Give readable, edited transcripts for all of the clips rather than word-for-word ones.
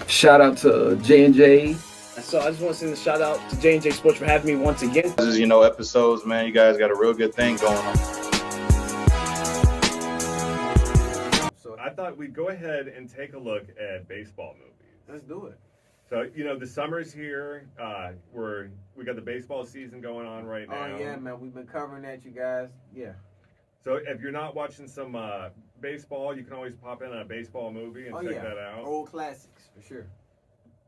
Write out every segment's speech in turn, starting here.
Shout out to J&J. So I just want to send a shout out to J&J Sports for having me once again. This is, episodes, man. You guys got a real good thing going on. So I thought we'd go ahead and take a look at baseball movies. Let's do it. So, the summer's here. We got the baseball season going on right now. Oh, yeah, man. We've been covering that, you guys. Yeah. So if you're not watching some baseball, you can always pop in a baseball movie and check that out. Old classics, for sure.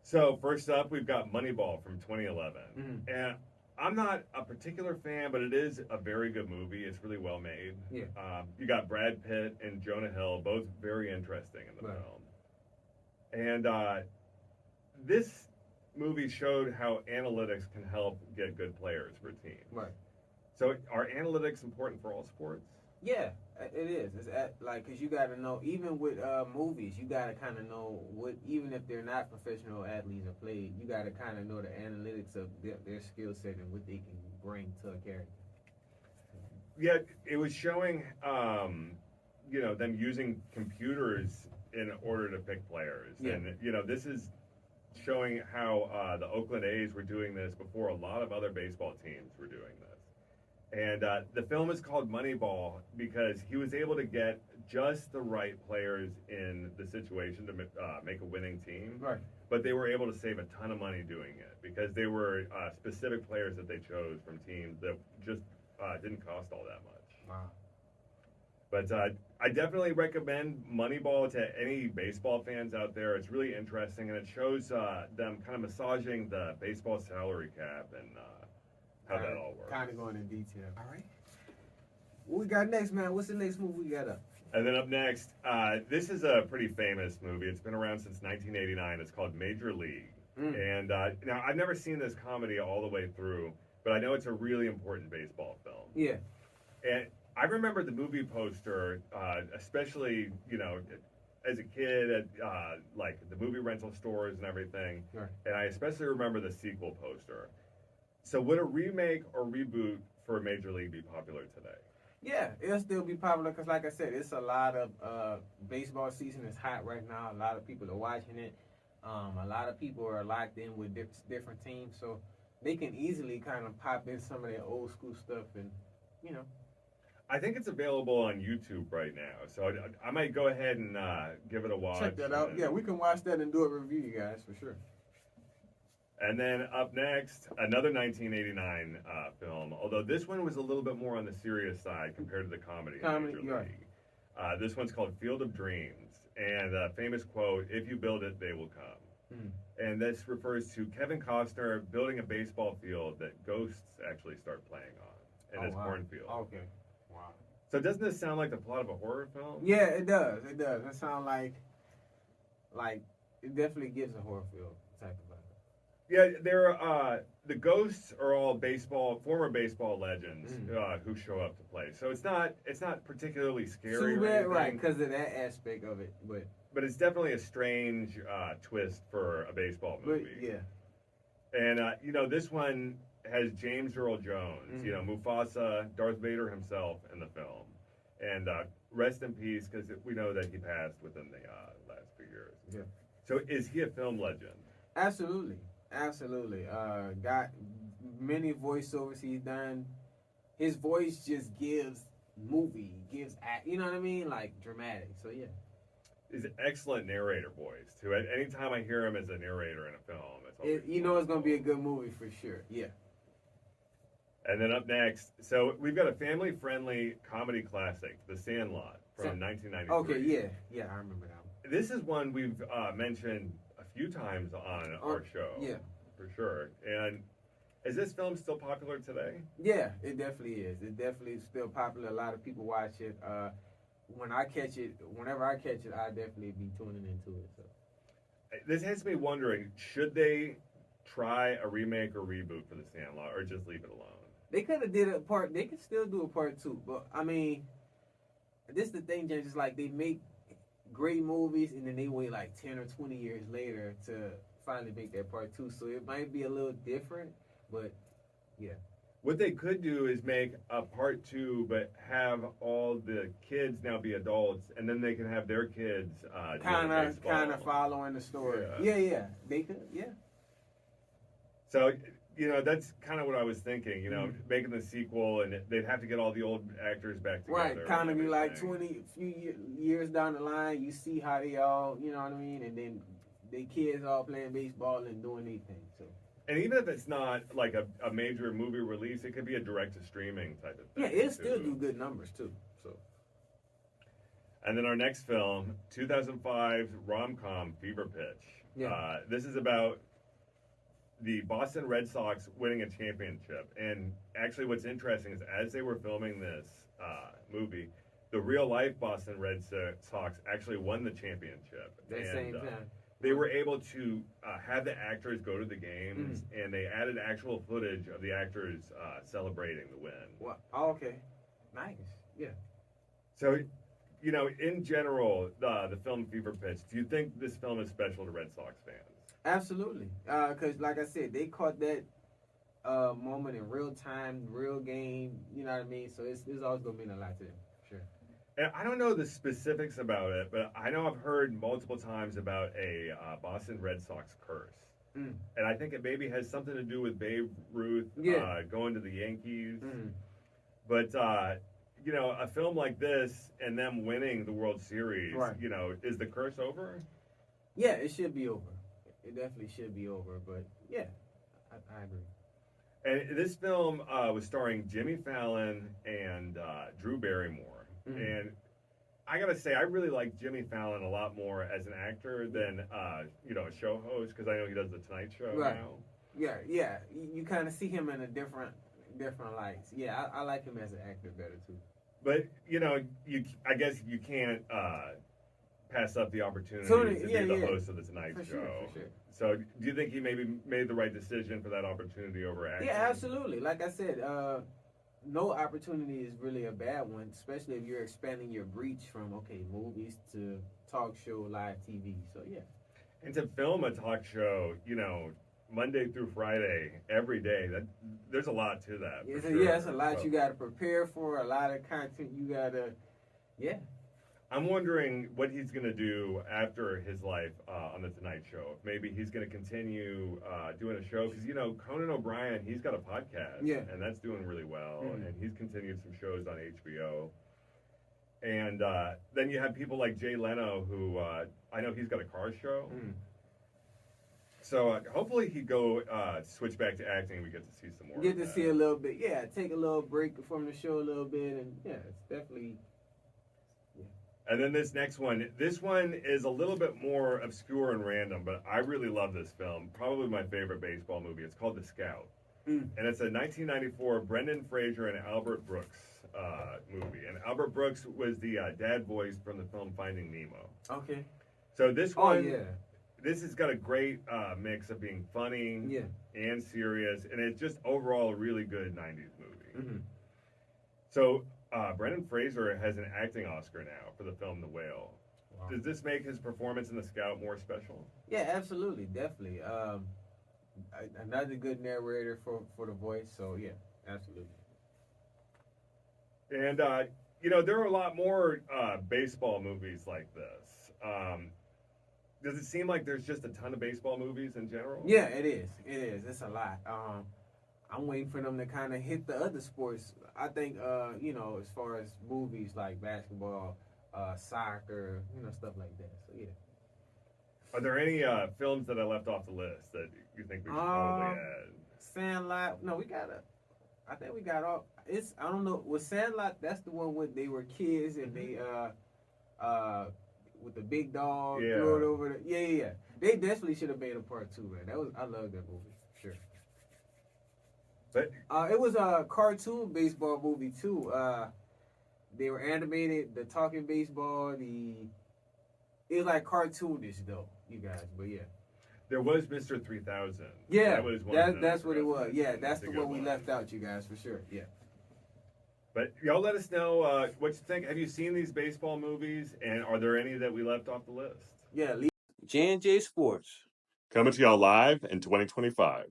So first up, we've got Moneyball from 2011. Mm-hmm. And I'm not a particular fan, but it is a very good movie. It's really well made. Yeah. You got Brad Pitt and Jonah Hill, both very interesting in the film. And this movie showed how analytics can help get good players for teams. Right. So are analytics important for all sports? Yeah, it is. It's because you got to know, even with movies, you got to kind of know even if they're not professional athletes or played, you got to kind of know the analytics of their skill set and what they can bring to a character. Yeah, it was showing, them using computers in order to pick players. Yeah. And, this is showing how the Oakland A's were doing this before a lot of other baseball teams were doing this. And the film is called Moneyball because he was able to get just the right players in the situation to make a winning team. Right. But they were able to save a ton of money doing it because they were specific players that they chose from teams that just didn't cost all that much. Wow. But I definitely recommend Moneyball to any baseball fans out there. It's really interesting, and it shows them kind of massaging the baseball salary cap and how that all works. Kind of going in detail. All right. What we got next, man? What's the next movie we got up? And then up next, this is a pretty famous movie. It's been around since 1989. It's called Major League. And now, I've never seen this comedy all the way through, but I know it's a really important baseball film. Yeah. And I remember the movie poster, especially, as a kid at like the movie rental stores and everything. Right. And I especially remember the sequel poster. So would a remake or reboot for Major League be popular today? Yeah, it'll still be popular because, like I said, it's a lot of baseball season is hot right now. A lot of people are watching it. A lot of people are locked in with different teams, so they can easily kind of pop in some of their old school stuff and, I think it's available on YouTube right now, so I might go ahead and give it a watch. Check that out. Yeah, we can watch that and do a review, you guys, for sure. And then up next, another 1989 film, although this one was a little bit more on the serious side compared to the comedy. Comedy, Major League. This one's called Field of Dreams, and a famous quote, "If you build it, they will come." And this refers to Kevin Costner building a baseball field that ghosts actually start playing on in his cornfield. Okay. Wow. So doesn't this sound like the plot of a horror film? Yeah, it does. It does. It sounds like it definitely gives a horror feel type of vibe. Yeah, the ghosts are all former baseball legends who show up to play. So it's not particularly scary. Too bad, right? Because of that aspect of it, but it's definitely a strange twist for a baseball movie. Yeah. And this one has James Earl Jones, Mufasa, Darth Vader himself in the film, and rest in peace because we know that he passed within the last few years. Yeah. So is he a film legend? Absolutely. Got many voiceovers he's done. His voice just gives act. You know what I mean? Like dramatic. So yeah. He's an excellent narrator voice too. Anytime I hear him as a narrator in a film, it's gonna be a good movie for sure. Yeah. And then up next, so we've got a family-friendly comedy classic, The Sandlot, from 1993. Okay, yeah, I remember that one. This is one we've mentioned a few times on our show. Yeah. For sure. And is this film still popular today? Yeah, it definitely is. It definitely is still popular. A lot of people watch it. Whenever I catch it, I definitely be tuning into it. So. This has me wondering, should they try a remake or reboot for The Sandlot, or just leave it alone? They could have did a part. They could still do a part 2. But I mean, this is the thing, James. It's like they make great movies and then they wait like 10 or 20 years later to finally make that part 2. So it might be a little different, but yeah. What they could do is make a part 2, but have all the kids now be adults, and then they can have their kids Kind doing of baseball. following the story. Yeah. Yeah, they could. Yeah. So, that's kind of what I was thinking. Mhm. Making the sequel, and they'd have to get all the old actors back together. Right, kind of and be like everything. years down the line, you see how they all, you know what I mean, and then they kids all playing baseball and doing their thing. So And even if it's not like a major movie release, it could be a direct to streaming type of thing. yeah, it'll still too. do good numbers too. So And then our next film, 2005's rom-com Fever Pitch. Yeah. This is about the Boston Red Sox winning a championship. And actually, what's interesting is as they were filming this movie, the real life Boston Red Sox actually won the championship. that And, same time. they were able to have the actors go to the games, and they added actual footage of the actors celebrating the win. What? Oh, okay. Nice. Yeah. So, in general, the film Fever Pitch, do you think this film is special to Red Sox fans? Absolutely. Because, like I said, they caught that moment in real time, real game. You know what I mean? So it's always gonna mean a lot to them. Sure. And I don't know the specifics about it, but I know I've heard multiple times about a Boston Red Sox curse. Mm. And I think it maybe has something to do with Babe Ruth Yeah. going to the Yankees. Mm. But, a film like this and them winning the World Series, Right. Is the curse over? Yeah, it should be over. It definitely should be over. But yeah, I agree. And this film was starring Jimmy Fallon and Drew Barrymore. Mhm. And I gotta say, I really like Jimmy Fallon a lot more as an actor than a show host, because I know he does the Tonight Show Right. now. Yeah. You kind of see him in a different lights. Yeah, I like him as an actor better too. But I guess you can't pass up the opportunity Totally, to yeah, be the yeah. host of the Tonight For Show. sure, for sure. So, do you think he maybe made the right decision for that opportunity over acting? Yeah, absolutely. Like I said, no opportunity is really a bad one, especially if you're expanding your reach from movies to talk show, live TV. So yeah. And to film a talk show, Monday through Friday, every day, there's a lot to that. Yeah, for yeah, it's a sure. lot So, you got to prepare for, a lot of content you got to, yeah. I'm wondering what he's going to do after his life on the Tonight Show. If maybe he's going to continue doing a show, because Conan O'Brien, he's got a podcast, Yeah. and that's doing really well, Mhm. and he's continued some shows on HBO. And then you have people like Jay Leno, who I know he's got a car show. Mm. So hopefully he go switch back to acting. We get to see some more. Get of to that. see a little bit, yeah, take a little break from the show a little bit, and yeah, it's definitely. And then this next one, is a little bit more obscure and random, but I really love this film. Probably my favorite baseball movie. It's called The Scout. Mm. And it's a 1994 Brendan Fraser and Albert Brooks movie. And Albert Brooks was the dad voice from the film Finding Nemo. Okay. So this Oh one, yeah. this has got a great mix of being funny Yeah. and serious, and it's just overall a really good 90s movie. Mm-hmm. So Brendan Fraser has an acting Oscar now for the film The Whale. Wow. Does this make his performance in The Scout more special? Yeah, absolutely, definitely. Another good narrator for the voice. So yeah, absolutely. And there are a lot more baseball movies like this. Does it seem like there's just a ton of baseball movies in general? Yeah, it is. It is. It's a lot. I'm waiting for them to kind of hit the other sports. I think, as far as movies like basketball, soccer, stuff like that. So yeah. Are there any films that I left off the list that you think we should probably add? Sandlot. No, I think we got all. I don't know. With Sandlot, that's the one where they were kids and they with the big dog Yeah. threw it over. Yeah. They definitely should have made a part 2, man. I love that movie. Sure. But It was a cartoon baseball movie too. They were animated. The talking baseball. It was like cartoonish though, you guys. But yeah. there was Mr. 3000. Yeah, that was one of that's them. what it was. Yeah, that's a the good one we left out, you guys, for sure. Yeah. But y'all let us know what you think. Have you seen these baseball movies, and are there any that we left off the list? Yeah. J&J Sports. Coming to y'all live in 2025.